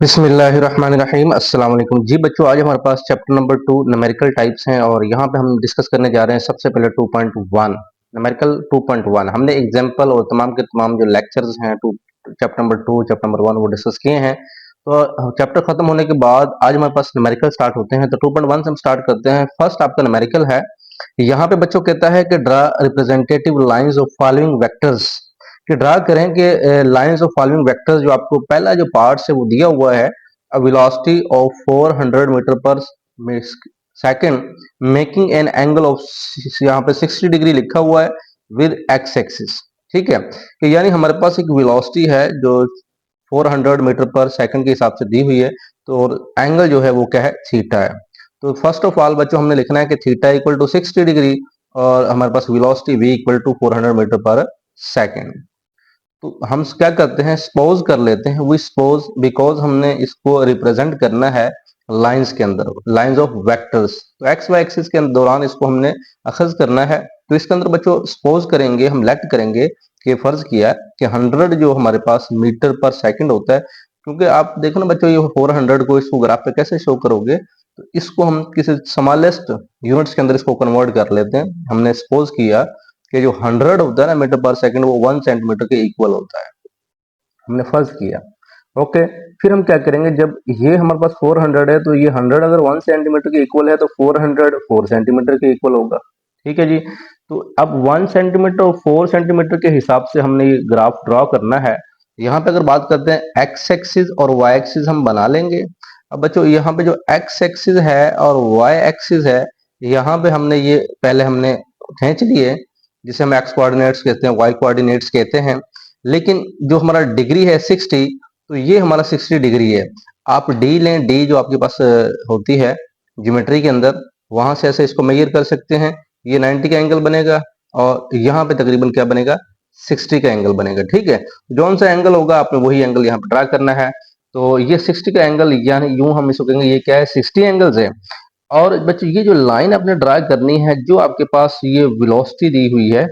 बिस्मिल्लाहिर्रहमानिर्रहीम अस्सलाम वालेकुम जी बच्चों। आज हमारे पास चैप्टर नंबर 2 न्यूमेरिकल टाइप्स हैं और यहाँ पे हम डिस्कस करने जा रहे हैं सबसे पहले 2.1 न्यूमेरिकल 2.1। हमने एग्जांपल और तमाम के तमाम जो लेक्चर्स हैं two chapter number 2 chapter number 1 वो डिस्कस किए हैं। तो चैप्टर खत्म होने के बाद आज हमारे पास न्यूमेरिकल स्टार्ट होते हैं। तो 2.1 से हम स्टार्ट करते हैं। फर्स्ट आपका न्यूमेरिकल है। यहाँ पे बच्चों कहता है कि draw representative lines of following vectors, कि ड्रा करें कि लाइंस ऑफ फॉलोइंग वेक्टर्स। जो आपको पहला जो पार्ट है वो दिया हुआ है, a velocity of 400 metre per second making an angle of, यहाँ पे 60 डिग्री लिखा हुआ है विद एक्स एक्सिस। ठीक है, कि यानी हमारे पास एक वेलोसिटी है जो 400 मीटर पर सेकंड के हिसाब से दी हुई है, तो एंगल जो है वो क्या है, थीटा है। तो फर्स्ट ऑफ ऑल बच्चों हमने लिखना है कि थीटा इक्वल टू 60 डिग्री और हमारे पास velocity v equal to 400 metre per second. तो हम क्या करते हैं, सपोज कर लेते हैं, वी सपोज, बिकॉज हमने इसको रिप्रेजेंट करना है लाइंस के अंदर, लाइंस ऑफ वेक्टर्स। तो एक्स वाई एक्सिस के दौरान इसको हमने अखज करना है। तो इसके अंदर बच्चों सपोज करेंगे, हम लेट करेंगे कि फर्ज किया कि 100 जो हमारे पास मीटर पर सेकंड होता है, क्योंकि आप देखो ना बच्चों, ये 400 को इसको ग्राफ पे कैसे शो करोगे, तो इसको हम किसी स्मॉलेस्ट यूनिट्स के अंदर इसको कन्वर्ट कर लेते हैं। हमने सपोज किया कि जो 100 होता है ना मीटर पर सेकंड, वो 1 सेंटीमीटर के इक्वल होता है। हमने फर्ज किया, ओके। फिर हम क्या करेंगे, जब ये हमारे पास 400 है तो ये 100 अगर 1 सेंटीमीटर के इक्वल है तो 400 4 सेंटीमीटर के इक्वल होगा। ठीक है जी। तो अब 1 सेंटीमीटर और 4 सेंटीमीटर के हिसाब से हमने ये ग्राफ ड्रॉ करना है। यहाँ पे अगर बात करते हैं एक्स एक्सिस और वाई एक्सिस हम बना लेंगे। अब बच्चों यहाँ पे जो एक्स एक्सिस है और वाई एक्सिस है, यहाँ पे हमने ये पहले हमने खींच लिए, जिसे हम एक्स कोऑर्डिनेट्स कहते हैं, वाई कोऑर्डिनेट्स कहते हैं। लेकिन जो हमारा डिग्री है 60, तो ये हमारा 60 डिग्री है। आप डी लें, डी जो आपके पास होती है ज्योमेट्री के अंदर, वहां से ऐसे इसको मेजर कर सकते हैं। ये 90 का एंगल बनेगा और यहाँ पे तकरीबन क्या बनेगा, 60 का एंगल बनेगा। ठीक है, जौन सा एंगल होगा आपने वही एंगल यहाँ पे ड्रा करना है। तो ये 60 का एंगल, यानी यूं हम इसको कहेंगे ये क्या है, 60 एंगल्स है। और बच्चों ये जो लाइन आपने ड्रा करनी है, जो आपके पास ये वेलोसिटी दी हुई है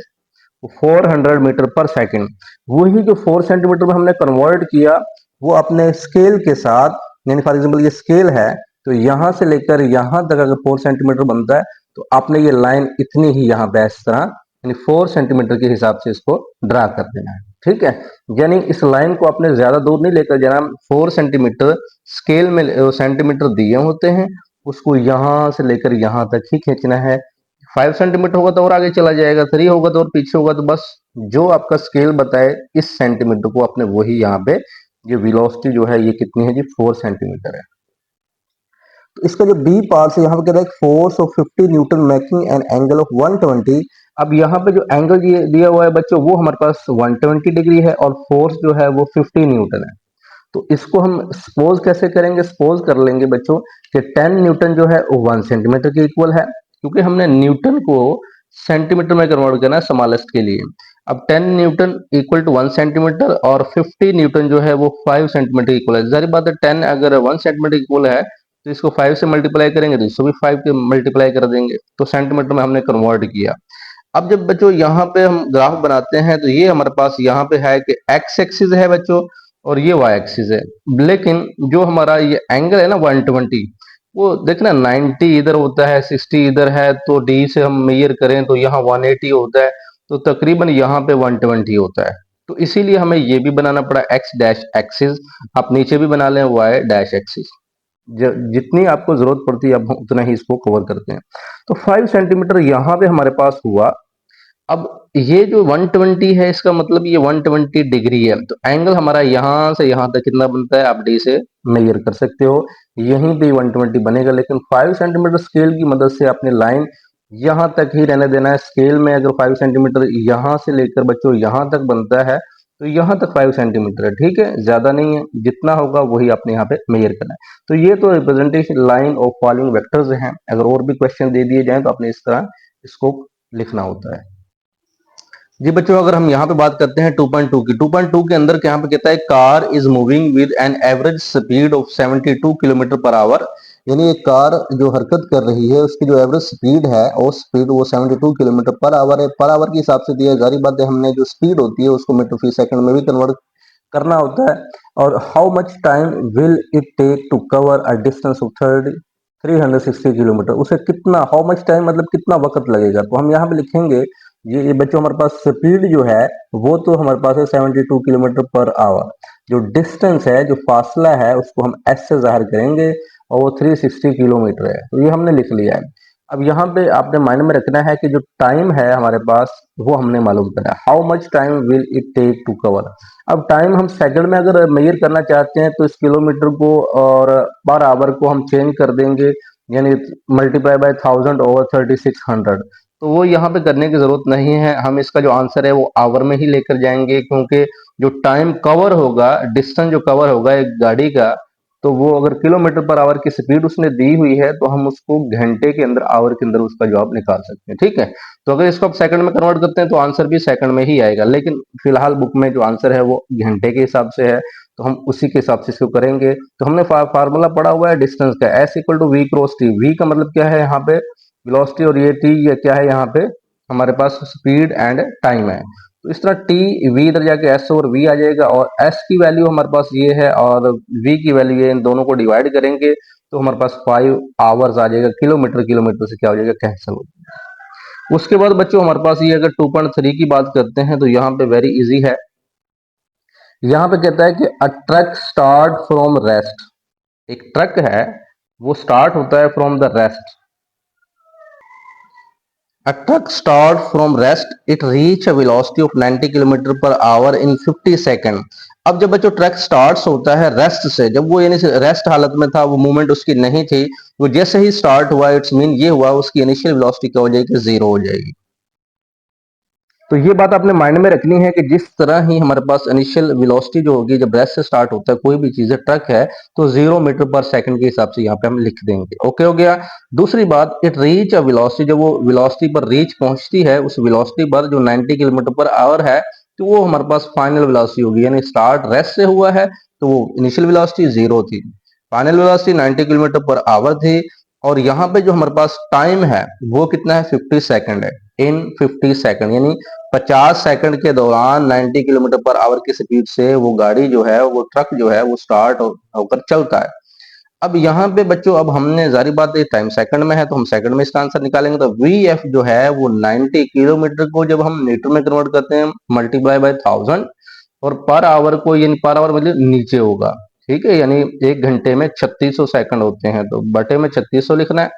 400 मीटर पर सेकंड, वही जो 4 सेंटीमीटर में हमने कन्वर्ट किया, वो अपने स्केल के साथ, यानी फॉर एग्जांपल ये स्केल है, तो यहां से लेकर यहां तक अगर 4 सेंटीमीटर बनता है, तो आपने ये लाइन इतनी ही यहाँ पे इस तरह, यानी 4 सेंटीमीटर के हिसाब से इसको ड्रा कर देना है। ठीक है, यानी इस लाइन को आपने ज्यादा दूर नहीं लेकर जाना। 4 सेंटीमीटर स्केल में सेंटीमीटर दिए होते हैं, उसको यहां से लेकर यहां तक ही खींचना है। 5 सेंटीमीटर होगा तो और आगे चला जाएगा, 3 होगा तो और पीछे होगा। तो बस जो आपका स्केल बताए इस सेंटीमीटर को आपने वही यहाँ पे, ये वेलोसिटी जो है ये कितनी है जी, 4 सेंटीमीटर है। तो इसका जो बी पार्ट है, यहाँ पे कह रहा है force of 50 Newton making an angle of 120। अब यहाँ पे जो एंगल दिया हुआ है बच्चों, वो हमारे पास 120 डिग्री है और फोर्स जो है वो 50 न्यूटन है। तो इसको हम सपोज कैसे करेंगे, सपोज कर लेंगे बच्चों कि 10 न्यूटन जो है वो 1 सेंटीमीटर के इक्वल है, क्योंकि हमने न्यूटन को सेंटीमीटर में कन्वर्ट करना है स्मॉलेस्ट के लिए। अब 10 न्यूटन इक्वल टू 1 सेंटीमीटर और 50 न्यूटन जो है वो 5 सेंटीमीटर इक्वल है। जारी बात है, 10 अगर 1 सेंटीमीटर इक्वल है तो इसको 5 से मल्टीप्लाई करेंगे तो इसको भी 5 के मल्टीप्लाई कर देंगे, तो सेंटीमीटर में हमने कन्वर्ट किया। अब जब बच्चों यहाँ पे हम ग्राफ बनाते हैं, तो ये हमारे पास यहाँ पे है कि एक्स एक्सिस है बच्चों और ये वाई एक्सिस है। लेकिन जो हमारा ये एंगल है ना 120, वो देखना 90 इधर होता है, 60 इधर है, तो डी से हम मेजर करें तो यहाँ 180 होता है, तो तकरीबन यहाँ पे 120 होता है। तो इसीलिए हमें ये भी बनाना पड़ा एक्स डैश एक्सिस। आप नीचे भी बना लें वाई डैश एक्सिस, जितनी आपको जरूरत पड़ती है आप उतना ही इसको कवर करते हैं। तो 5 सेंटीमीटर यहाँ पे हमारे पास हुआ। अब ये जो 120 है, इसका मतलब ये 120 डिग्री है। तो एंगल हमारा यहां से यहां तक कितना बनता है, आप डी से मेजर कर सकते हो, यहीं पे 120 बनेगा। लेकिन 5 सेंटीमीटर स्केल की मदद से अपने लाइन यहां तक ही रहने देना है। स्केल में अगर 5 सेंटीमीटर यहां से लेकर बच्चों यहां तक बनता है, तो यहां तक 5 सेंटीमीटर है। ठीक है, ज्यादा नहीं है, जितना होगा वही आपने यहाँ पे मेजर करना है। तो ये तो representation line of following vectors हैं। अगर और भी क्वेश्चन दे दिए जाए तो आपने इस तरह इसको लिखना होता है। जी बच्चों, अगर हम यहाँ पे बात करते हैं 2.2 की, 2.2 के अंदर यहाँ पे कहता है car is moving with an average speed of 72 kilometre per our. यानी एक कार जो हरकत कर रही है, उसकी जो एवरेज स्पीड है और स्पीड वो 72 किलोमीटर पर आवर है। पर आवर के हिसाब से दिया, जारी बात है, हमने जो स्पीड होती है उसको मीटर फी सेकंड में भी कन्वर्ट करना होता है। और how much time will it take to cover a distance of 360 kilometre, उसे कितना, हाउ मच टाइम मतलब कितना वक्त लगेगा। तो हम यहाँ पे लिखेंगे, ये बच्चों हमारे पास स्पीड जो है वो तो हमारे पास है 72 किलोमीटर पर आवर। जो डिस्टेंस है, जो फासला है, उसको हम एस से जाहिर करेंगे और वो 360 किलोमीटर है। तो ये हमने लिख लिया है। अब यहाँ पे आपने माइंड में रखना है कि जो टाइम है हमारे पास वो हमने मालूम करना है, how much time will it take to cover. अब टाइम हम सेकंड में अगर मेजर करना चाहते हैं तो इस किलोमीटर को और पर आवर को हम चेंज कर देंगे, यानी मल्टीप्लाई बाय 1000/3600। तो वो यहाँ पे करने की जरूरत नहीं है, हम इसका जो आंसर है वो आवर में ही लेकर जाएंगे, क्योंकि जो टाइम कवर होगा, डिस्टेंस जो कवर होगा एक गाड़ी का, तो वो अगर किलोमीटर पर आवर की स्पीड उसने दी हुई है तो हम उसको घंटे के अंदर, आवर के अंदर उसका जवाब निकाल सकते हैं। ठीक है, तो अगर इसको आप सेकंड में कन्वर्ट करते हैं तो आंसर भी सेकंड में ही आएगा, लेकिन फिलहाल बुक में जो आंसर है वो घंटे के हिसाब से है, तो हम उसी के हिसाब से इसको करेंगे। तो हमने फार्मूला पढ़ा हुआ है डिस्टेंस का, S equal to V cross T. V का मतलब क्या है यहाँ पे, वेलोसिटी, और ये टी ये क्या है यहाँ पे हमारे पास स्पीड एंड टाइम है। तो इस तरह टी वी इधर जाके एस और वी आ जाएगा, और एस की वैल्यू हमारे पास ये है और वी की वैल्यू ये, इन दोनों को डिवाइड करेंगे तो हमारे पास 5 आवर्स आ जाएगा। किलोमीटर किलोमीटर से क्या हो जाएगा, कैंसिल हो जाएगा। उसके बाद बच्चों हमारे पास ये अगर 2.3 की बात करते हैं तो यहाँ पे वेरी इजी है। यहाँ पे कहता है कि अ ट्रक स्टार्ट फ्रॉम रेस्ट। एक ट्रक है वो स्टार्ट होता है from the rest. A truck starts from rest. It reach a velocity of 90 kilometre per our in 50 second. अब जब बच्चों ट्रक स्टार्ट होता है रेस्ट से, जब वो यानी रेस्ट हालत में था, वो मूवमेंट उसकी नहीं थी, वो जैसे ही स्टार्ट हुआ, इट्स मीन ये हुआ उसकी इनिशियल वेलोसिटी क्या हो जाएगी, जीरो हो जाएगी। तो ये बात आपने माइंड में रखनी है कि जिस तरह ही हमारे पास इनिशियल वेलोसिटी जो होगी जब रेस्ट से स्टार्ट होता है कोई भी चीज है, ट्रक है, तो 0 मीटर पर सेकंड के हिसाब से यहाँ पे हम लिख देंगे। ओके हो गया। दूसरी बात, इट रीच अ वेलोसिटी, जब वो वेलोसिटी पर रीच पहुंचती है, उस वेलोसिटी पर जो 90 किलोमीटर पर आवर है, तो वो हमारे पास फाइनल वेलोसिटी होगी, यानी स्टार्ट रेस्ट से हुआ है तो वो इनिशियल वेलोसिटी जीरो थी, final velocity 90 kilometre per our थी। और यहाँ पे जो हमारे पास टाइम है वो कितना है, 50 सेकंड है। इन 50 सेकंड यानी 50 सेकंड के दौरान 90 किलोमीटर पर आवर की स्पीड से वो गाड़ी जो है, वो ट्रक जो है वो स्टार्ट होकर चलता है। अब यहाँ पे बच्चों, अब हमने जारी बात है टाइम सेकंड में है तो हम सेकंड में इसका आंसर निकालेंगे। तो वी एफ जो है वो 90 किलोमीटर को जब हम मीटर में कन्वर्ट करते हैं, मल्टीप्लाई बाय 1000, और पर आवर को, यानी पर आवर मतलब नीचे होगा। ठीक है, यानी एक घंटे में 3600 सेकंड होते हैं, तो बटे में 3600 लिखना है।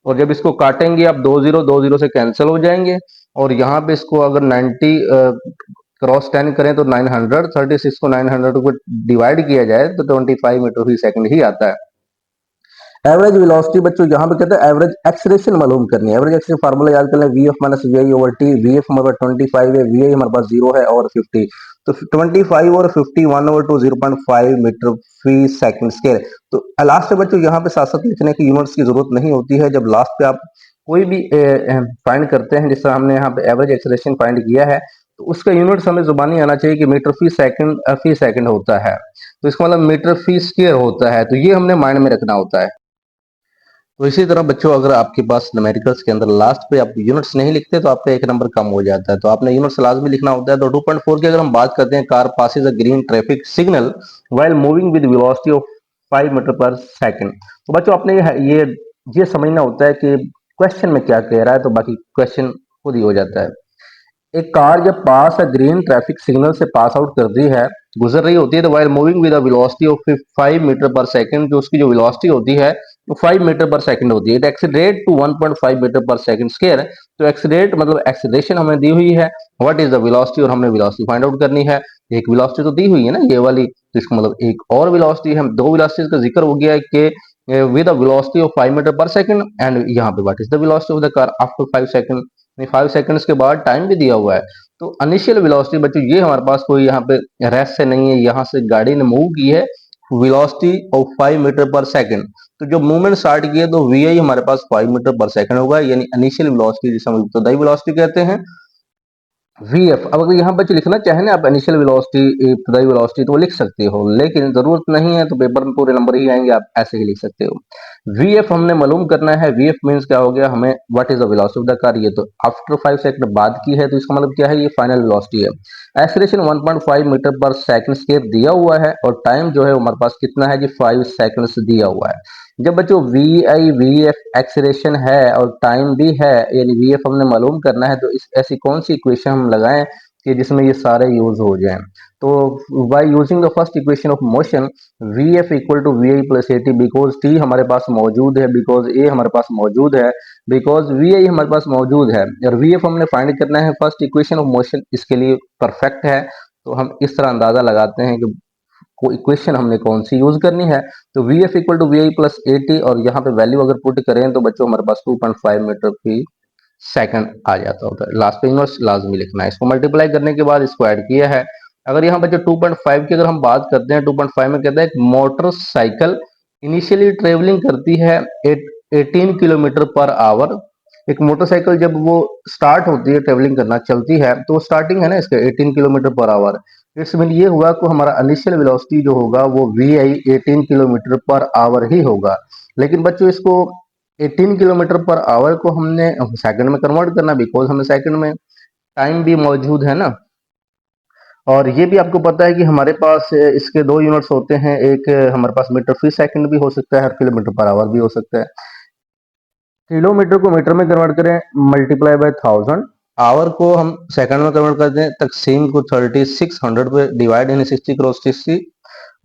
और जब इसको काटेंगे आप, दो जीरो से कैंसिल हो जाएंगे, और यहाँ पे इसको अगर 90 क्रॉस 10 करें तो 900, 36 को 900 को डिवाइड किया जाए तो 25 मीटर फी सेकंड ही आता है। एवरेज वेलोसिटी बच्चों यहाँ पे कहते हैं एवरेज एक्सीलरेशन मालूम करनी है। एवरेज एक्सीलरेशन फार्मूला याद कर लें, V F minus V I over T. V F हमारे पास 25 है, वी आई हमारे पास 0 है और 50, तो 25 और 50 1/2 0.5 मीटर फी सेकंड स्क्वायर। तो लास्ट में बच्चों यहाँ पे साथ साथ लिखने की यूनिट्स की जरूरत नहीं होती है। जब लास्ट पे आप कोई भी फाइंड करते हैं, जिस तरह हमने यहाँ पे एवरेज एक्सीलरेशन फाइंड किया है, तो उसका यूनिट्स हमें जुबानी आना चाहिए कि मीटर फी सेकंड होता है, तो इसका मतलब मीटर फी स्क्वायर होता है। तो ये हमने माइंड में रखना होता है। तो इसी तरह बच्चों, अगर आपके पास न्यूमेरिकल्स के अंदर लास्ट पे आप यूनिट्स नहीं लिखते तो आपका एक नंबर कम हो जाता है, तो आपने यूनिट्स लाजमी लिखना होता है। तो 2.4 की अगर हम बात करते हैं, car passes a green traffic signal while moving with velocity of 5 metre per second. तो बच्चों आपने ये समझना होता है कि क्वेश्चन में क्या कह रहा है, तो बाकी क्वेश्चन खुद ही हो जाता है। एक कार जब पास ग्रीन ट्रैफिक सिग्नल से पास आउट कर रही है, गुजर रही होती है, तो while moving with velocity of 5 metre per second, जो उसकी जो वेलोसिटी होती है वो 5 मीटर पर सेकंड होती है। It accelerate to 1.5 metre per second square. तो एक्सीलरेट मतलब एक्सीलरेशन हमें दी हुई है, व्हाट इज द वेलोसिटी, और हमने वेलोसिटी फाइंड आउट करनी है। एक वेलोसिटी तो दी हुई है ना ये वाली, तो इसका मतलब एक और वेलोसिटी है। हम दो वेलोसिटीज का जिक्र हो गया है कि with the velocity of 5 metre per second, and यहाँ पे what is the velocity of the car after 5 second, 5 seconds के बाद टाइम भी दिया हुआ है। तो इनिशियल वेलोसिटी बच्चों ये हमारे पास कोई यहाँ पे रेस्ट से नहीं है, यहाँ से गाड़ी ने मूव की है velocity of 5 metre per second. तो जो मूवमेंट स्टार्ट की है तो वी आई हमारे पास 5 मीटर पर सेकंड होगा, यानी इनिशियल वेलोसिटी जिसे हम इब्तदाई वेलोसिटी कहते हैं। V F. अब अगर यहाँ बच्चे लिखना चाहे ना आप इनिशियल वेलोसिटी, इब्तदाई वेलोसिटी, तो वो लिख सकते हो, लेकिन जरूरत नहीं है, तो पेपर में पूरे नंबर ही आएंगे, आप ऐसे ही लिख सकते हो। वी एफ हमने मालूम करना है। वी एफ मीन्स क्या हो गया, हमें what is the velocity of the car, ये तो आफ्टर 5 सेकंड बाद की है, तो इसका मतलब क्या है, ये फाइनल वेलोसिटी है। Acceleration 1.5 metre per second escape दिया हुआ है, और टाइम जो है हमारे पास कितना है जी, 5 सेकंड्स दिया हुआ है। जब बच्चों V I V F acceleration है और टाइम भी है, यानी वी एफ हमने मालूम करना है, तो इस ऐसी कौन सी इक्वेशन हम लगाएं कि जिसमें ये सारे यूज हो जाएं। तो by using the first equation of motion, V F equal to V I plus A T, because T हमारे पास मौजूद है, बिकॉज ए हमारे पास मौजूद है, बिकॉज वी आई हमारे पास मौजूद है, और वी एफ हमने फाइंड करना है फर्स्ट इक्वेशन ऑफ मोशन, इसके लिए परफेक्ट है। तो हम इस तरह अंदाजा लगाते हैं कि को इक्वेशन हमने कौन सी यूज करनी है। तो V F equal to V I plus A T, और यहाँ पे वैल्यू अगर पुट करें तो बच्चों हमारे पास 2.5 मीटर फी सेकंड आ जाता होता है। लास्ट पे इनवर्स लाजमी लिखना है, इसको मल्टीप्लाई करने के बाद इसको ऐड किया है। अगर यहाँ बच्चों 2.5 की अगर हम बात करते हैं, 2.5 में कहता है एक मोटरसाइकिल इनिशियली ट्रेवलिंग करती है 18 किलोमीटर पर आवर। एक मोटरसाइकिल जब वो स्टार्ट होती है ट्रेवलिंग करना, चलती है, तो स्टार्टिंग है ना इसके 18 kilometre per our. It's mean ये हुआ कि हमारा इनिशियल वेलोसिटी जो होगा वो V I 18 kilometre per hour ही होगा। लेकिन बच्चों इसको 18 किलोमीटर पर आवर को हमने सेकंड में कन्वर्ट करना, बिकॉज हमें सेकंड में टाइम भी मौजूद है ना। और ये भी आपको पता है कि हमारे पास इसके दो यूनिट्स होते हैं, एक हमारे पास मीटर फी सेकंड भी हो सकता है और किलोमीटर पर आवर भी हो सकता है। किलोमीटर को मीटर में कन्वर्ट करें, मल्टीप्लाई बाय 1000। आवर को हम सेकंड में कन्वर्ट कर दें, तकसीम को 3600 पे डिवाइड इन 60 क्रॉस 60,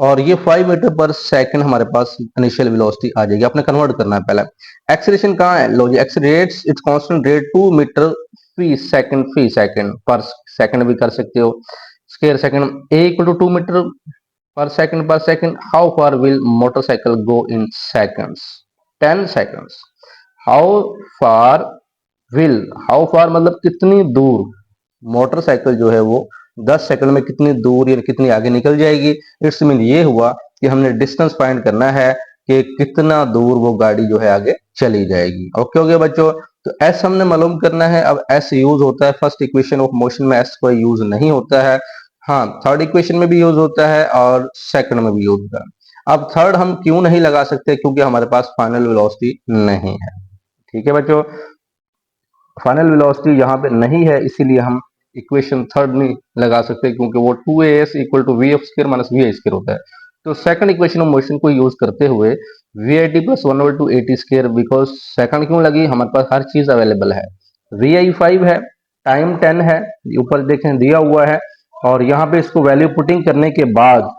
और ये 5 मीटर पर सेकंड हमारे पास इनिशियल वेलोसिटी आ जाएगी। आपने कन्वर्ट करना है पहले। एक्सीलरेशन कहाँ है, लो जी, accelerates its constant rate 2 metre फी सेकंड पर सेकंड भी कर सकते हो, square second. A equal to 2 metre per second, how far will motorcycle go in seconds, 10 seconds. How far will, how far मतलब कितनी दूर, मोटरसाइकिल जो है वो 10 सेकंड में कितनी दूर या कितनी आगे निकल जाएगी। इट्स मीन ये हुआ कि हमने डिस्टेंस फाइंड करना है कि कितना दूर वो गाड़ी जो है आगे चली जाएगी। ओके हो गया बच्चों। तो एस हमने मालूम करना है। अब एस यूज होता है फर्स्ट इक्वेशन ऑफ मोशन में, एस कोई यूज नहीं होता है। हाँ, थर्ड इक्वेशन में भी यूज होता है और सेकंड में भी यूज होता है। अब थर्ड हम क्यों नहीं लगा सकते, क्योंकि हमारे पास फाइनल वेलोसिटी नहीं है। ठीक है बच्चों, फाइनल वेलोसिटी यहाँ पे नहीं है, इसीलिए हम इक्वेशन थर्ड नहीं लगा सकते, क्योंकि वो 2as equal to V F square minus V I square होता है। तो सेकंड इक्वेशन ऑफ मोशन को यूज करते हुए V I T plus 1/2 A T square, because second क्यों लगी, हमारे पास हर चीज अवेलेबल है। वी आई 5 है, टाइम 10 है, ऊपर देखें दिया हुआ है, और यहाँ पे इसको वैल्यू पुटिंग करने के बाद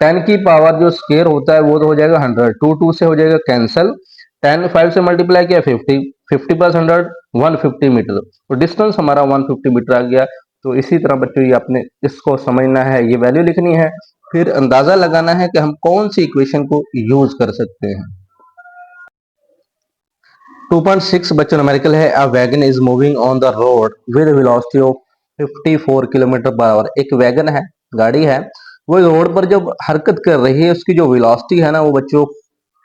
10 की पावर जो स्केयर होता है वो तो हो जाएगा 100, टू टू से हो जाएगा कैंसल, 10 5 से मल्टीप्लाई किया 50, 50 प्लस 100 150 मीटर, तो डिस्टेंस हमारा 150 मीटर आ गया। तो इसी तरह बच्चों ये आपने इसको समझना है, ये वैल्यू लिखनी है, फिर अंदाजा लगाना है कि हम कौन सी इक्वेशन को यूज कर सकते हैं। 2.6 बच्चों न्यूमेरिकल है, a wagon is moving on the road with velocity of 54 kilometre per hour. एक वैगन है, गाड़ी है, वो रोड पर जब हरकत कर रही है, उसकी जो वेलोसिटी है ना वो बच्चों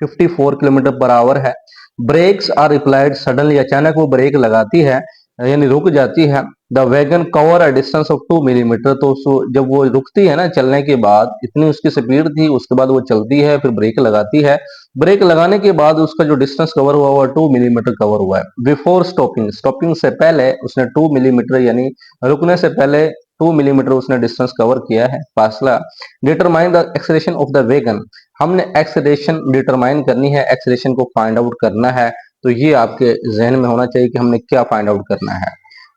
54 किलोमीटर पर आवर है। ब्रेक्स आर रिप्लाइड सडनली, अचानक वो ब्रेक लगाती है, यानी रुक जाती है। The wagon cover a distance of 2 millimetre, तो जब वो रुकती है ना चलने के बाद, इतनी उसकी स्पीड थी, उसके बाद वो चलती है, फिर ब्रेक लगाती है। ब्रेक लगाने के बाद उसका जो डिस्टेंस कवर हुआ हुआ 2 मिलीमीटर कवर हुआ है। बिफोर स्टॉपिंग, स्टॉपिंग से पहले उसने 2 मिलीमीटर यानी रुकने से पहले 2 मिलीमीटर उसने डिस्टेंस कवर किया है, फासला। Determine the acceleration of the wagon, हमने एक्सेलरेशन डिटरमाइन करनी है, एक्सेलरेशन को फाइंड आउट करना है। तो ये आपके जहन में होना चाहिए कि हमने क्या फाइंड आउट करना है।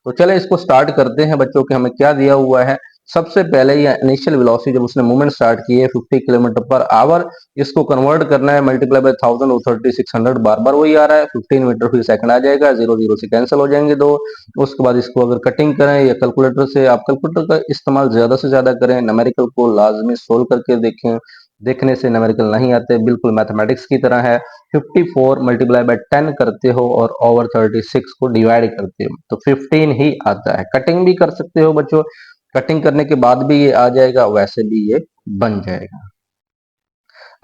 तो चले इसको स्टार्ट करते हैं बच्चों के, हमें क्या दिया हुआ है। सबसे पहले ये इनिशियल वेलोसिटी जब उसने मूवमेंट स्टार्ट की है 50 किलोमीटर पर आवर, इसको कन्वर्ट करना है, मल्टीप्लाई बाय 1000 और 3600, बार बार वही आ रहा है, 15 मीटर फी सेकंड आ जाएगा, जीरो जीरो से कैंसिल हो जाएंगे दो। उसके बाद इसको अगर कटिंग करें या कैलकुलेटर से, आप कैलकुलेटर का इस्तेमाल ज्यादा से ज्यादा करें, न्यूमेरिकल को लाजमी सोल्व करके देखें, देखने से न्यूमेरिकल नहीं आते, बिल्कुल मैथमेटिक्स की तरह है। 54 मल्टीप्लाई बाय 10 करते हो और ओवर 36 को डिवाइड करते हो तो 15 ही आता है। कटिंग भी कर सकते हो बच्चों, कटिंग करने के बाद भी ये आ जाएगा, वैसे भी ये बन जाएगा।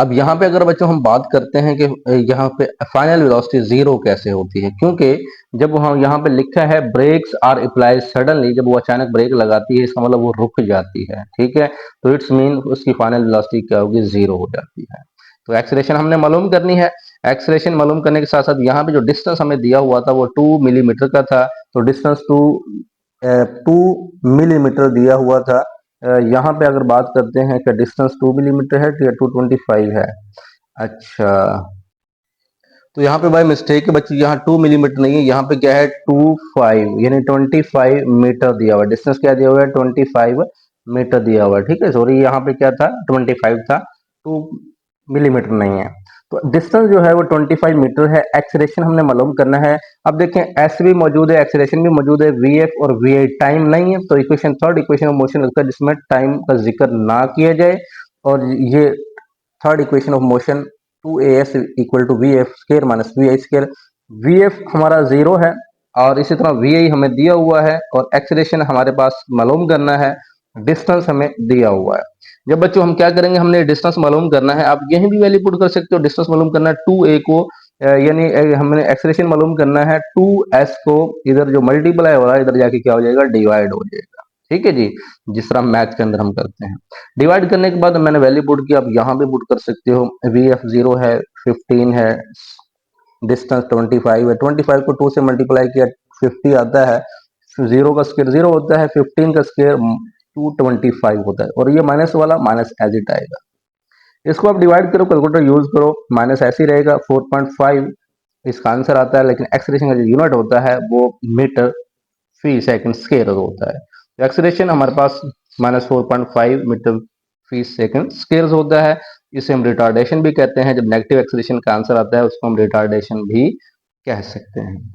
अब यहाँ पे अगर बच्चों हम बात करते हैं कि यहाँ पे फाइनल वेलोसिटी जीरो कैसे होती है, क्योंकि जब हम यहाँ पे लिखा है ब्रेक्स आर अप्लाइड सडनली, जब वो अचानक ब्रेक लगाती है इसका मतलब वो रुक जाती है, ठीक है। तो इट्स मीन उसकी फाइनल वेलोसिटी क्या होगी, जीरो हो जाती है। तो एक्सेलरेशन हमने मालूम करनी है। एक्सेलरेशन मालूम करने के साथ साथ यहाँ पे जो डिस्टेंस हमें दिया हुआ था वो 2 मिलीमीटर का था, तो डिस्टेंस 2 मिलीमीटर दिया हुआ था। यहाँ पे अगर बात करते हैं कि डिस्टेंस 2 मिलीमीटर है या 225 है। अच्छा, तो यहाँ पे भाई मिस्टेक है बच्चे, यहाँ 2 मिलीमीटर नहीं है, यहाँ पे क्या है 25 यानी 25 मीटर दिया हुआ है। डिस्टेंस क्या दिया हुआ है, 25 मीटर दिया हुआ है, ठीक है। सॉरी, यहाँ पे क्या था, 25 था, 2 मिलीमीटर नहीं है। तो डिस्टेंस जो है वो 25 मीटर है। एक्सेलरेशन हमने मालूम करना है। अब देखें, एस भी मौजूद है, एक्सेलरेशन भी मौजूद है, वी एफ और वी आई टाइम नहीं है, तो equation third equation of motion लगता है जिसमें टाइम का जिक्र ना किया जाए। और ये third equation of motion 2as equal to V F square minus V I square. V F हमारा जीरो है और इसी तरह वी आई हमें दिया हुआ है और एक्सेलरेशन हमारे पास मालूम करना है, डिस्टेंस हमें दिया हुआ है। जब बच्चों हम क्या करेंगे, हमने डिस्टेंस मालूम करना है। आप यहीं भी वैल्यू पुट कर सकते हो, डिस्टेंस मालूम करना है 2a को, यानी हमने एक्सेलरेशन मालूम करना है 2s को, इधर जो मल्टीप्लाई हो रहा है इधर जाके क्या हो जाएगा, डिवाइड हो जाएगा, ठीक है जी। जिस तरह मैथ के अंदर हम करते हैं, डिवाइड करने के बाद मैंने वैल्यू पुट किया, आप यहाँ पे पुट कर सकते हो। वी एफ जीरो है, 15 है, डिस्टेंस 25 है, 25 को 2 से मल्टीप्लाई किया 50 आता है। जीरो का स्केयर जीरो होता है, 15 का स्केयर 225 होता है, और ये माइनस वाला माइनस एज इट आएगा। इसको आप डिवाइड करो, कैलकुलेटर यूज करो, माइनस ऐसे ही रहेगा 4.5 इसका आंसर आता है। लेकिन एक्सेलरेशन का जो यूनिट होता है वो मीटर फी सेकंड स्केयर होता है। एक्सेलरेशन हमारे पास -4.5 मीटर फी सेकंड स्केयर होता है। इसे हम रिटार्डेशन भी कहते हैं। जब नेगेटिव एक्सेलरेशन का आंसर आता है उसको हम रिटार्डेशन भी कह सकते हैं।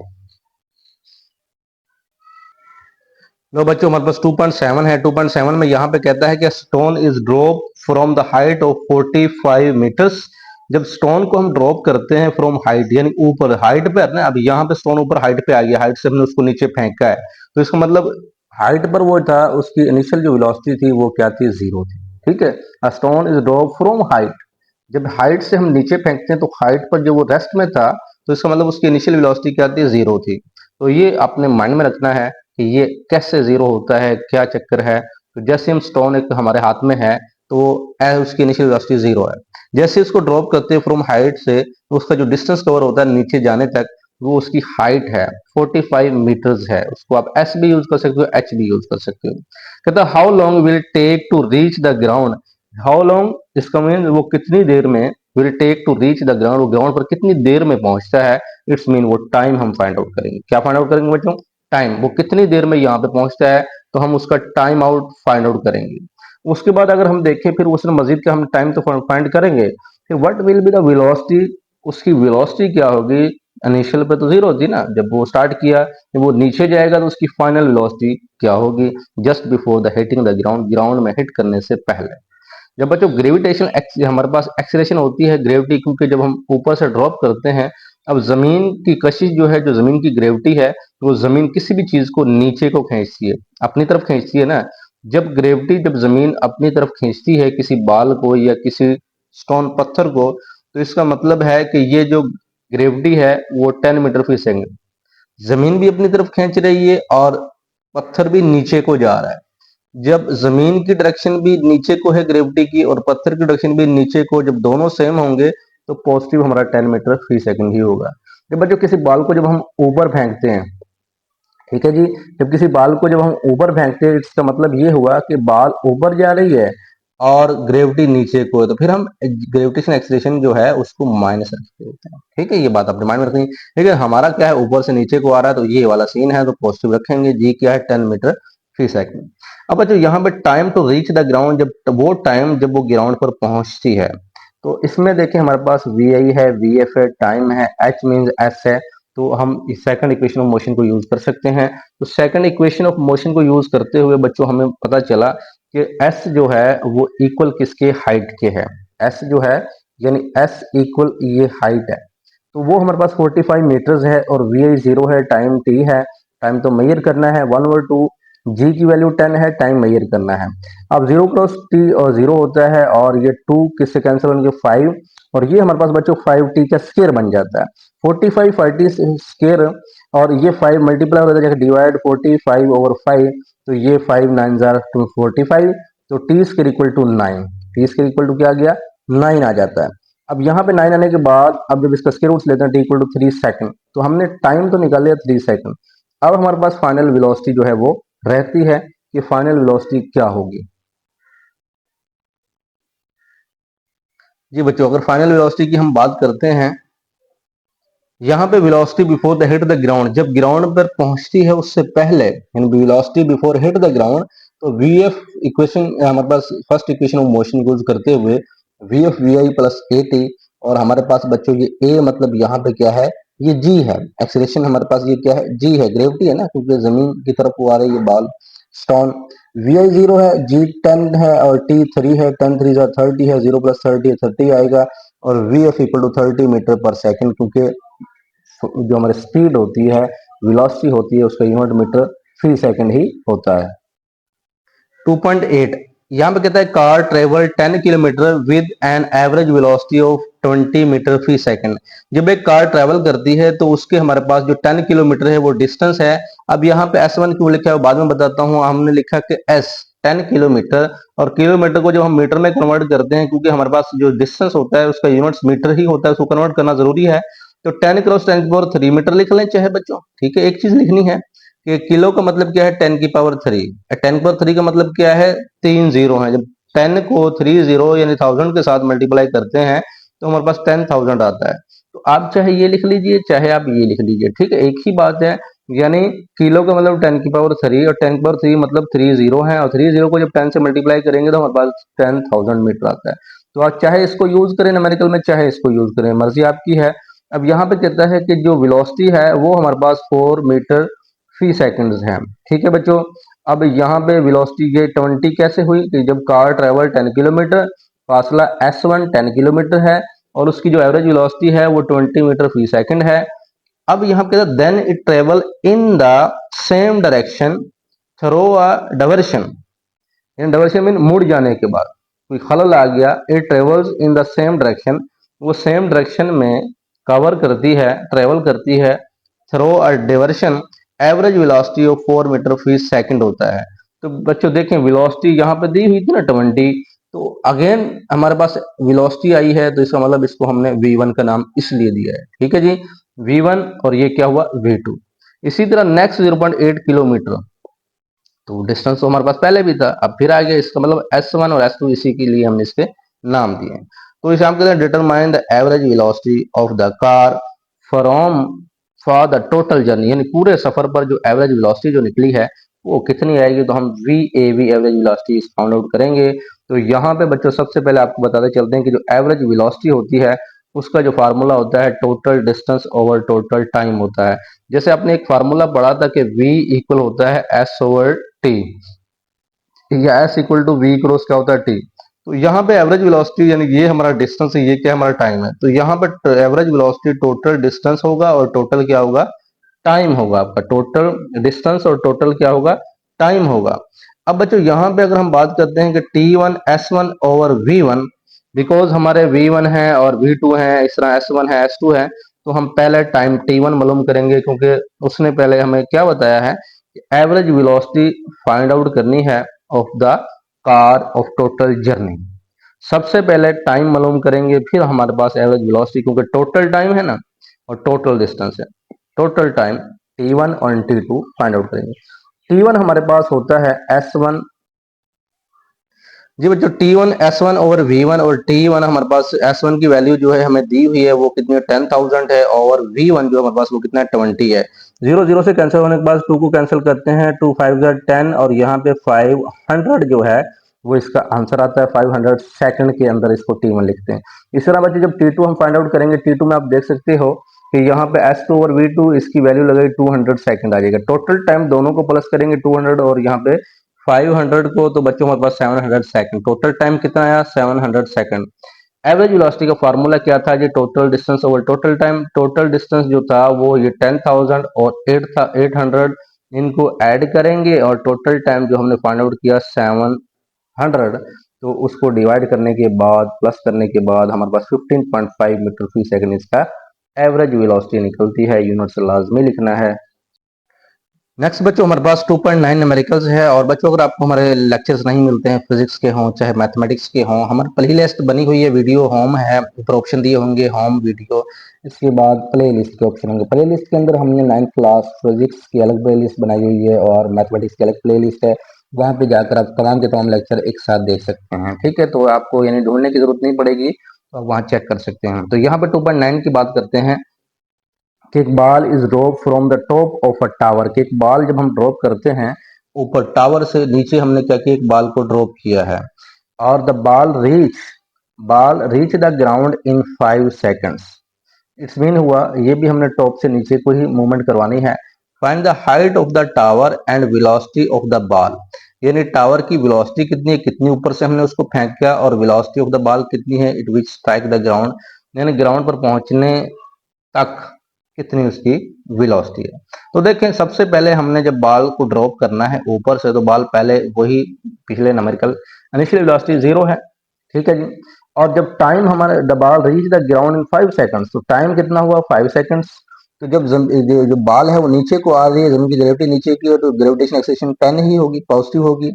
लो बच्चों, हमारे पास 2.7 है। 2.7 में यहाँ पे कहता है कि stone is drop from the height of 45 metres. जब स्टोन को हम ड्रॉप करते हैं फ्रॉम हाइट, यानी ऊपर हाइट पे है ना, अभी यहाँ पे स्टोन ऊपर हाइट पे आ गया, हाइट से हमने उसको नीचे फेंका है, तो इसका मतलब हाइट पर वो था, उसकी इनिशियल जो वेलोसिटी थी वो क्या थी, जीरो थी, ठीक है। A stone is drop from height, जब हाइट से हम नीचे फेंकते हैं तो हाइट पर जब वो रेस्ट में था तो इसका मतलब उसकी इनिशियल वेलोसिटी क्या थी, जीरो थी। तो ये आपने माइंड में रखना है कि ये कैसे जीरो होता है, क्या चक्कर है। तो जैसे हम स्टोन एक हमारे हाथ में है तो उसकी इनिशियल वेलोसिटी जीरो है। जैसे उसको ड्रॉप करते हैं फ्रॉम हाइट से, तो उसका जो डिस्टेंस कवर होता है नीचे जाने तक, वो उसकी हाइट है 45 मीटर्स है। उसको आप एस भी यूज कर सकते हो, एच भी यूज कर सकते हो। कहता है how long will take to reach the ground. How long इसका मीन वो कितनी देर में, will take to reach the ground, वो ग्राउंड पर कितनी देर में पहुंचता है। इट्स मीन वो टाइम हम फाइंड आउट करेंगे। क्या फाइंड आउट करेंगे बच्चों, टाइम, वो कितनी देर में यहाँ पे पहुंचता है, तो हम उसका टाइम आउट फाइंड आउट करेंगे। उसके बाद अगर हम देखें फिर उसने मजीद के हम टाइम तो फाइंड करेंगे, फिर what will be the velocity, उसकी वेलोसिटी क्या होगी। इनिशियल पे तो जीरो थी ना, जब वो स्टार्ट किया, जब वो नीचे जाएगा तो उसकी फाइनल वेलोसिटी क्या होगी, just before the hitting the ground, ground में हिट करने से पहले। जब बच्चों ग्रेविटेशन हमारे पास एक्सीलरेशन होती है, ग्रेविटी, क्योंकि जब हम ऊपर से ड्रॉप करते हैं, अब जमीन की कशिश जो है, जो जमीन की ग्रेविटी है, वो जमीन किसी भी चीज को नीचे को खींचती है, अपनी तरफ खींचती है ना। जब ग्रेविटी, जब जमीन अपनी तरफ खींचती है किसी बाल को या किसी स्टोन पत्थर को, तो इसका मतलब है कि ये जो ग्रेविटी है वो 10 मीटर फी सेकंड, जमीन भी अपनी तरफ खींच रही है और पत्थर भी नीचे को जा रहा है। जब जमीन की डायरेक्शन भी नीचे को है ग्रेविटी की, और पत्थर की डायरेक्शन भी नीचे को, जब दोनों सेम होंगे तो पॉजिटिव हमारा 10 मीटर फी सेकंड ही होगा। जब बच्चों किसी बाल को जब हम ऊपर फेंकते हैं, ठीक है जी, जब किसी बाल को जब हम ऊपर फेंकते हैं, इसका मतलब ये हुआ कि बाल ऊपर जा रही है और ग्रेविटी नीचे को है, तो फिर हम ग्रेविटेशन एक्सीलरेशन जो है उसको माइनस रख देते हैं, ठीक है। ये बात अपने माइंड में रखेंगे। ठीक है, हमारा क्या है, ऊपर से नीचे को आ रहा है, तो ये वाला सीन है, तो पॉजिटिव रखेंगे। जी क्या है, 10 मीटर फी सेकंड। अब बच्चों यहाँ पे time to reach the ground, जब वो टाइम जब वो ग्राउंड पर पहुंचती है, तो इसमें देखिए हमारे पास वी आई है, वी एफ है, टाइम है, एच मीन एस है, तो हम इस सेकंड इक्वेशन ऑफ मोशन को यूज कर सकते हैं। तो सेकंड इक्वेशन ऑफ मोशन को यूज करते हुए बच्चों हमें पता चला कि एस जो है वो इक्वल किसके, हाइट के है। एस जो है यानी एस इक्वल ये हाइट है, तो वो हमारे पास 45 मीटर्स है, और वी आई जीरो है, टाइम टी है। टाइम तो मेजर करना है 1/2 जी की वैल्यू 10 है, टाइम मेजर करना है। अब 0 क्रॉस टी और 0 होता है और ये 2 किससे कैंसिल होंगे 5, और ये हमारे पास बच्चों 5t का स्क्वायर बन जाता है। 45 40 स्क्वायर और ये 5 मल्टीप्लाई हो जाता है डिवाइड 45 ओवर 5, तो ये 5 9 जार 245, तो T square equal to 9, T square equal to क्या आ गया 9 आ जाता है। अब यहाँ पे 9 आने के बाद अब जब इसका स्क्वायर रूट लेते हैं टी इक्वल टू 3 सेकंड, तो हमने टाइम तो निकाल लिया 3 सेकंड। अब हमारे पास फाइनल वेलोसिटी जो है वो रहती है कि फाइनल वेलोसिटी क्या होगी। जी बच्चों, अगर फाइनल वेलोसिटी की हम बात करते हैं, यहाँ पे velocity before the hit the ground, जब ग्राउंड पर पहुंचती है उससे पहले, यानी velocity before hit the ground, तो वीएफ इक्वेशन हमारे पास first equation of motion use करते हुए VF V I plus A T, और हमारे पास बच्चों ये ए मतलब यहाँ पे क्या है, ये जी है। एक्सेलरेशन हमारे पास ये क्या है, जी है, ग्रेविटी है ना, क्योंकि जमीन की तरफ वो आ रही है बॉल स्टोन। वी आई 0 है, जी 10 है और टी 3 है, 10 3 30 है, 0 प्लस 30 30 आएगा, और V F equal to 30 metre per second, क्योंकि जो हमारी स्पीड होती है, वेलोसिटी होती है, उसका यूनिट मीटर फी सेकंड ही होता है। 2.8 यहाँ पे कहता है car travel 10 kilometre with an average velocity of 20 metre fee second. जब एक कार ट्रेवल करती है तो उसके हमारे पास जो 10 किलोमीटर है वो डिस्टेंस है। अब यहाँ पे S1 क्यों लिखा है बाद में बताता हूँ। हमने लिखा कि S 10 किलोमीटर, और किलोमीटर को जब हम मीटर में कन्वर्ट करते हैं, क्योंकि हमारे पास जो डिस्टेंस होता है उसका यूनिट्स मीटर ही होता है, उसको कन्वर्ट करना जरूरी है। तो 10 क्रॉस 10 की पावर 3 मीटर लिख लें चाहे बच्चों, ठीक है। एक चीज लिखनी है कि किलो का मतलब क्या है 10 की पावर 3, 10 की पावर 3 का मतलब क्या है 3 जीरो है। जब 10 को 3 जीरो यानी 1000 के साथ मल्टीप्लाई करते हैं तो हमारे पास 10,000 आता है। तो आप चाहे ये लिख लीजिए चाहे आप ये लिख लीजिए, ठीक है, एक ही बात है। यानी किलो का मतलब 10 की पावर 3 और 10 की पावर 3 मतलब 3 जीरो है, और 3 जीरो को जब 10 से मल्टीप्लाई करेंगे तो हमारे पास 10,000 मीटर आता है। तो आप चाहे इसको यूज करें न्यूमेरिकल में, चाहे इसको यूज करें, मर्जी आपकी है। अब यहाँ पे कहता है कि जो वेलोसिटी है वो हमारे पास 4 मीटर फी सेकंड्स है, ठीक है बच्चों। अब यहाँ पे वेलोसिटी ये 20 कैसे हुई कि जब कार ट्रेवल 10 किलोमीटर, फासला S1 10 किलोमीटर है और उसकी जो एवरेज वेलोसिटी है वो 20 मीटर फी सेकंड है। अब यहाँ पे then it travel in the same direction through a diversion, in diversion mean मुड़ जाने के बाद कोई खलल आ गया, it travels in the same direction, वो सेम डायरेक्शन में कवर करती है, ट्रेवल करती है through a diversion, average velocity of 4 metre fee second होता है। तो बच्चों देखें वेलोसिटी यहाँ पे दी हुई थी ना 20, तो अगेन हमारे पास वेलोसिटी आई है, तो इसका मतलब इसको हमने v1 का नाम इसलिए दिया है, ठीक है जी, v1, और ये क्या हुआ v2। इसी तरह नेक्स्ट 0.8 किलोमीटर, तो डिस्टेंस तो हमारे पास पहले भी था, अब फिर आ गया, इसका मतलब S1 और S2 इसी के लिए हमने इसके नाम दिए हैं। तो इसे हम कहते हैं determine the average velocity of the car from for the total journey, यानी पूरे सफर पर जो एवरेज वेलोसिटी जो निकली है वो कितनी आएगी, तो हम VAV average velocity found out करेंगे। तो यहाँ पे बच्चों सबसे पहले आपको बताते चलते हैं कि जो एवरेज वेलोसिटी होती है उसका जो फार्मूला होता है total distance over total time होता है। जैसे आपने एक फार्मूला पढ़ा था कि V इक्वल होता है S ओवर टी, या S equal to V cross क्या होता है टी। तो यहाँ पे एवरेज वेलोसिटी यानी ये हमारा डिस्टेंस है, ये क्या हमारा टाइम है, तो यहाँ पे एवरेज वेलोसिटी टोटल डिस्टेंस होगा और टोटल क्या होगा टाइम होगा। आपका टोटल डिस्टेंस और टोटल क्या होगा टाइम होगा। अब बच्चों यहाँ पे अगर हम बात करते हैं कि T1 S1 over V1, because हमारे V1 है और V2 है, इस तरह S1 है S2 है, तो हम पहले टाइम T1 मालूम करेंगे, क्योंकि उसने पहले हमें क्या बताया है एवरेज वेलोसिटी फाइंड आउट करनी है of the car of total journey. सबसे पहले टाइम मालूम करेंगे, फिर हमारे पास एवरेज वेलोसिटी, क्योंकि टोटल टाइम है ना और टोटल डिस्टेंस है, टोटल टाइम T1 और T2 फाइंड आउट करेंगे। T1 हमारे पास होता है S1, जी बच्चों T1 S1 ओवर V1, और T1 हमारे पास S1 की वैल्यू जो है हमें दी हुई है वो कितनी है 10,000 है, और V1 जो हमारे पास वो कितना है 20 है। 0 0 से कैंसिल होने के बाद 2 को कैंसिल करते हैं, 2 5 10, और यहाँ पे 500 जो है वो इसका आंसर आता है। 500 सेकंड के अंदर इसको T1 लिखते हैं। इस तरह बच्चे जब T2 हम फाइंड आउट करेंगे, T2 में आप देख सकते हो कि यहाँ पे S2 ओवर V2 इसकी वैल्यू लगेगी 200 सेकंड आ जाएगा। टोटल टाइम दोनों को प्लस करेंगे 200 और यहाँ पे 500 को, तो बच्चों हमारे पास 700 सेकंड, टोटल टाइम कितना आया 700 सेकंड। एवरेज वेलोसिटी का फार्मूला क्या था जी total distance over total time. Total distance जो था वो ये 10,000 और 800 इनको ऐड करेंगे और टोटल टाइम जो हमने फाइंड आउट किया 700, तो उसको डिवाइड करने के बाद प्लस करने के बाद हमारे पास 15.5 मीटर फी सेकंड इसका एवरेज वेलोसिटी निकलती है। यूनिट से लाजमी लिखना है। नेक्स्ट बच्चों हमारे पास 2.9 न्यूमेरिकल्स है। और बच्चों अगर आपको हमारे लेक्चर्स नहीं मिलते हैं, फिजिक्स के हों चाहे मैथमेटिक्स के हों, हमारी प्ले लिस्ट बनी हुई है, वीडियो होम है, ऊपर ऑप्शन दिए होंगे होम वीडियो, इसके बाद प्ले लिस्ट के ऑप्शन होंगे। प्ले लिस्ट के अंदर हमने 9th क्लास फिजिक्स की अलग प्ले लिस्ट बनाई हुई है और मैथमेटिक्स की अलग प्ले लिस्ट है। वहां पे जाकर आप तमाम के तमाम लेक्चर एक साथ देख सकते हैं। ठीक है, तो आपको यानी ढूंढने की जरूरत नहीं पड़ेगी, तो आप वहां चेक कर सकते हैं। तो यहाँ पे 2.9 की बात करते हैं कि एक ball is drop from the top of a tower, कि एक बॉल जब हम ड्रॉप करते हैं ऊपर टावर से नीचे, हमने क्या किया, एक बॉल को ड्रॉप किया है और the ball reach the ground in 5 seconds. It's mean हुआ ये भी हमने टॉप से नीचे को ही मूवमेंट करवानी है। Find the height of the tower and velocity of the ball, यानी टावर की वेलोसिटी कितनी है, कितनी ऊपर से हमने उसको फेंका, और वेलोसिटी ऑफ द बॉल कितनी है, it which strike the ground, यानी ग्राउंड पर पहुंचने तक कितनी उसकी वेलोसिटी है। तो देखें, सबसे पहले हमने जब बॉल को ड्रॉप करना है ऊपर से, तो बॉल पहले वही पिछले न्यूमेरिकल इनिशियल वेलोसिटी 0 है। ठीक है जी। और जब टाइम हमारे the ball reach the ground in 5 seconds, तो टाइम कितना हुआ, 5 सेकंड्स। तो जब जो बॉल है वो नीचे को आ रही है, जमीन की ग्रेविटी नीचे की है, तो ग्रेविटेशन एक्सेलरेशन 10 ही होगी, पॉजिटिव होगी।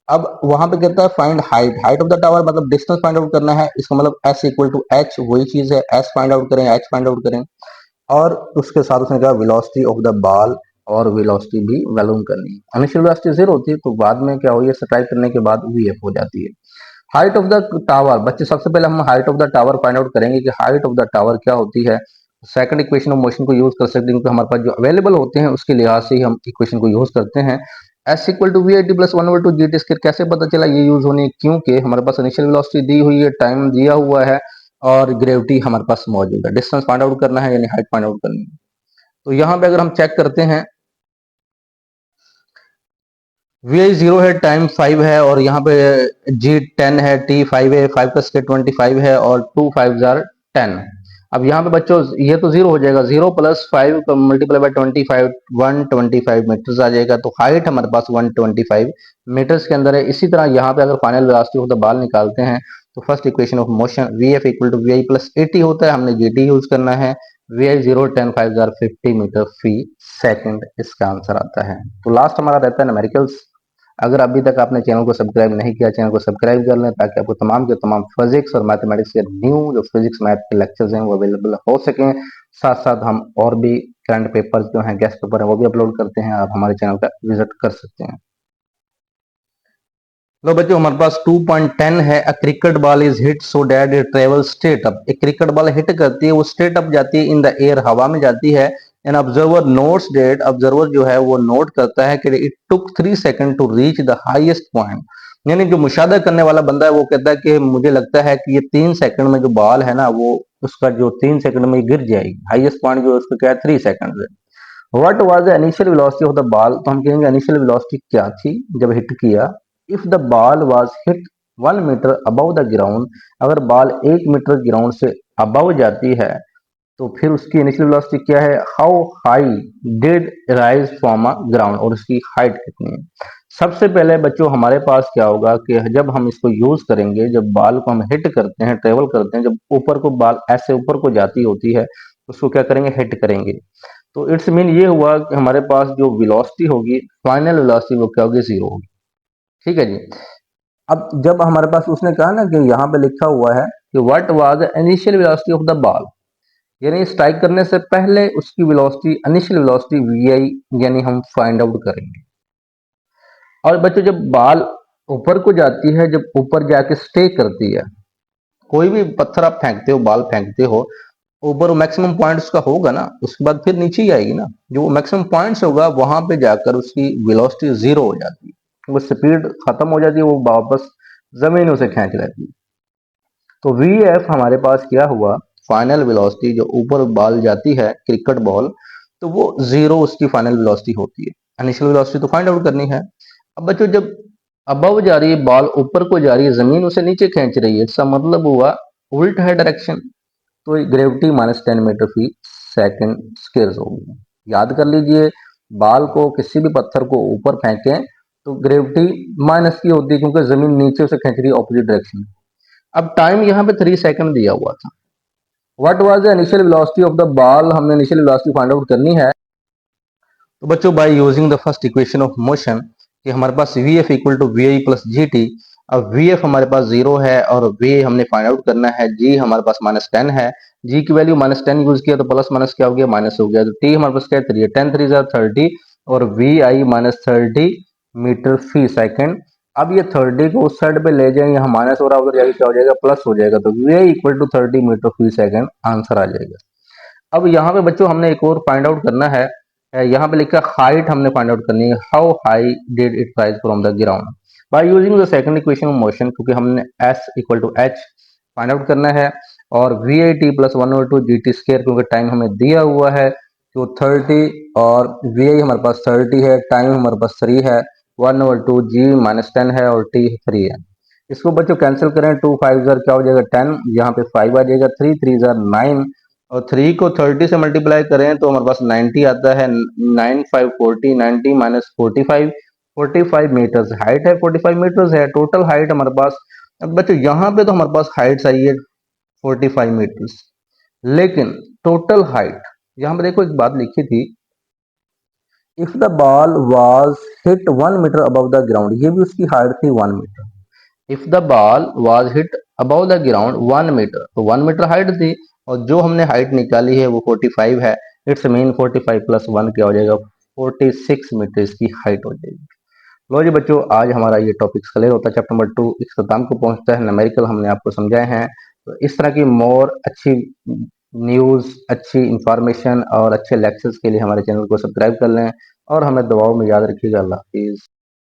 अब वहां पे कहता है find height of the tower, मतलब डिस्टेंस फाइंड आउट करना है। इसका मतलब एस इक्वल टू एच, वही चीज है, एस फाइंड आउट करें, एच फाइंड आउट करें। और उसके साथ उसने कहा वेलोसिटी ऑफ द बॉल, और वेलोसिटी भी मालूम करनी है। इनिशियल वेलोसिटी 0 होती है, तो बाद में क्या हुई है, सब्ट्रैक्ट करने के बाद वीएफ हो जाती है। हाइट ऑफ द टावर, बच्चे सबसे पहले हम height of the tower find out करेंगे कि हाइट ऑफ द टावर क्या होती है। सेकंड इक्वेशन ऑफ मोशन को यूज कर सकते हैं, क्योंकि हमारे पास जो अवेलेबल होते हैं उसके लिहाज से ही हम इक्वेशन को यूज करते हैं। S equal to V I T plus 1/2 G T square, कैसे पता चला ये यूज होनी है, क्योंकि हमारे पास इनिशियल वेलोसिटी दी हुई है, टाइम दिया हुआ है और ग्रेविटी हमारे पास मौजूद है। डिस्टेंस फाइंड आउट करना है, यानी हाइट फाइंड आउट करनी है। तो यहाँ पे अगर हम चेक करते हैं, वी आई 0 है, टाइम 5 है, और यहाँ पे जी 10 है, टी 5 है, 5 प्लस के 25 है, और 2 5 जार 10। अब यहाँ पे बच्चों ये तो 0 हो जाएगा, 0 प्लस 5 का मल्टीप्लाई बाय 25, 125 मीटर्स आ जाएगा। तो हाइट हमारे पास 125 मीटर्स के अंदर है। इसी तरह यहाँ पे अगर final velocity of the ball निकालते हैं, तो first equation of motion V F equal to V I plus 80 होता है, हमने जी टी यूज करना है। वी आई 0 10 5 जार 50 मीटर फी सेकंड इसका आंसर आता है। तो लास्ट हमारा रहता है न्यूमेरिकल्स। अगर अभी तक आपने चैनल को सब्सक्राइब नहीं किया, चैनल को सब्सक्राइब कर लें, ताकि आपको तमाम के तमाम फिजिक्स और मैथमेटिक्स के न्यू जो फिजिक्स मैथ के लेक्चर्स हैं वो अवेलेबल हो सकें। साथ साथ हम और भी करंट पेपर्स जो हैं, गेस्ट पेपर हैं, वो भी अपलोड करते हैं। आप हमारे चैनल का विजिट कर सकते हैं। लो बच्चों, हमारे पास 2.10 है। A cricket ball is hit so that it travel straight up, एक क्रिकेट बॉल हिट करती है, वो स्ट्रेट अप जाती है, इन द एयर, हवा में जाती है। An observer notes that, observer जो है वो नोट करता है कि इट टुक 3 सेकंड to reach the highest point, यानी जो मुशादा करने वाला बंदा है वो कहता है कि मुझे लगता है कि ये 3 सेकंड में जो बॉल है ना, वो उसका जो 3 सेकंड में गिर जाएगी। हाईएस्ट पॉइंट जो उसका क्या है, 3 सेकंड है। What was the initial velocity of the ball, तो हम कहेंगे इनिशियल वेलोसिटी क्या थी जब हिट किया। If the ball was hit 1 metre above the ground, अगर बॉल 1 मीटर ग्राउंड से अबव जाती है, तो फिर उसकी इनिशियल वेलोसिटी क्या है, how high did rise from a ground, और उसकी हाइट कितनी है। सबसे पहले बच्चों हमारे पास क्या होगा कि जब हम इसको यूज करेंगे, जब बॉल को हम हिट करते हैं, ट्रेवल करते हैं, जब ऊपर को बॉल ऐसे ऊपर को जाती होती है, उसको क्या करेंगे, हिट करेंगे। तो इट्स मीन ये हुआ कि हमारे पास जो वेलोसिटी होगी, फाइनल वेलोसिटी, वो क्या होगी, 0 होगी। ठीक है जी। अब जब हमारे पास उसने कहा ना कि यहाँ पे लिखा हुआ है कि what was the initial velocity of the ball, यानी स्ट्राइक करने से पहले उसकी वेलोसिटी, इनिशियल वेलोसिटी वी आई, यानी हम फाइंड आउट करेंगे। और बच्चों जब बॉल ऊपर को जाती है, जब ऊपर जाके स्टे करती है, कोई भी पत्थर आप फेंकते हो, बॉल फेंकते हो, ऊपर मैक्सिमम पॉइंट उसका होगा ना, उसके बाद फिर नीचे ही आएगी ना। जो मैक्सिमम पॉइंट्स होगा वहां पे जाकर उसकी वेलोसिटी 0 हो जाती है, वो स्पीड खत्म हो जाती है, वो वापस जमीन उसे खींच लेती है। तो वी एफ हमारे पास क्या हुआ, फाइनल वेलोसिटी, जो ऊपर बॉल जाती है क्रिकेट बॉल, तो वो 0 उसकी फाइनल वेलोसिटी होती है। इनिशियल वेलोसिटी तो फाइंड आउट करनी है। अब बच्चों जब अबव जा रही है बॉल, ऊपर को जा रही है, जमीन उसे नीचे खींच रही है, इसका मतलब हुआ उल्टा है डायरेक्शन। तो ग्रेविटी -10 मीटर फी सेकंड स्क्वायर होगी। याद कर लीजिए, बाल को किसी भी पत्थर को ऊपर फेंकें तो ग्रेविटी माइनस की होती है क्योंकि जमीन नीचे उसे खींच रही है ऑपोजिट डायरेक्शन। अब टाइम यहाँ पे 3 सेकंड दिया हुआ था। What was the initial velocity of the ball, हमने इनिशियल वेलोसिटी फाइंड आउट करनी है। तो बच्चों by using the first equation of motion कि हमारे पास V F equal to V I plus G T. अब वी एफ हमारे पास 0 है और वी हमने फाइंड आउट करना है, जी हमारे पास -10 है, जी की वैल्यू -10 यूज किया तो प्लस माइनस क्या हो गया, माइनस हो गया, तो टी हमारे पास क्या है 3 है, 10 3 30 और V I -30 metre fee second. अब ये 30 को उस साइड पे ले जाए, यहाँ माइनस हो रहा उधर जाके क्या हो जाएगा, प्लस हो जाएगा, तो V I equal to 30 metre fee second answer आ जाएगा। अब यहाँ पे बच्चों हमने एक और फाइंड आउट करना है, यहाँ पे लिखा हाइट हमने फाइंड आउट करनी है, how high did it rise from the ground by using the second equation of motion, क्योंकि हमने s equal to H find out करना है और V I T plus 1/2 G T square, क्योंकि time हमें दिया हुआ है तो 30 और वी आई हमारे पास 30 है, टाइम हमारे पास 3 है, 1/2 जी -10 है और टी 3 है। इसको बच्चों कैंसिल करें, 2 5 जार क्या हो जाएगा 10, यहाँ पे 5 आ जाएगा, 3 3 जार 9 और 3 को 30 से मल्टीप्लाई करें तो हमारे पास 90 आता है, 9 5 40, 90 माइनस 45, 45 मीटर्स हाइट है, 45 मीटर्स है टोटल हाइट हमारे पास। अब बच्चों यहाँ पे तो हमारे पास हाइट आई है 45 मीटर्स, लेकिन टोटल हाइट यहाँ पे देखो एक बात लिखी थी, if the ball was hit 1 metre above the ground, ये भी उसकी हाइट थी 1 metre. If the ball was hit above the ground 1 metre, तो 1 मीटर हाइट थी और जो हमने हाइट निकाली है वो 45 है। इट्स मीन 45 प्लस 1 क्या हो जाएगा, 46 मीटर इसकी हाइट हो जाएगी। लो जी बच्चों, आज हमारा ये टॉपिक क्लियर होता है, चैप्टर नंबर 2 इख्तिताम को पहुंचता है, न्यूमेरिकल हमने आपको समझाए हैं। तो इस तरह की मोर अच्छी न्यूज़, अच्छी इंफॉर्मेशन और अच्छे लेक्चर्स के लिए हमारे चैनल को सब्सक्राइब कर लें और हमें दुआओं में याद रखिएगा। अल्लाह हाफिज़।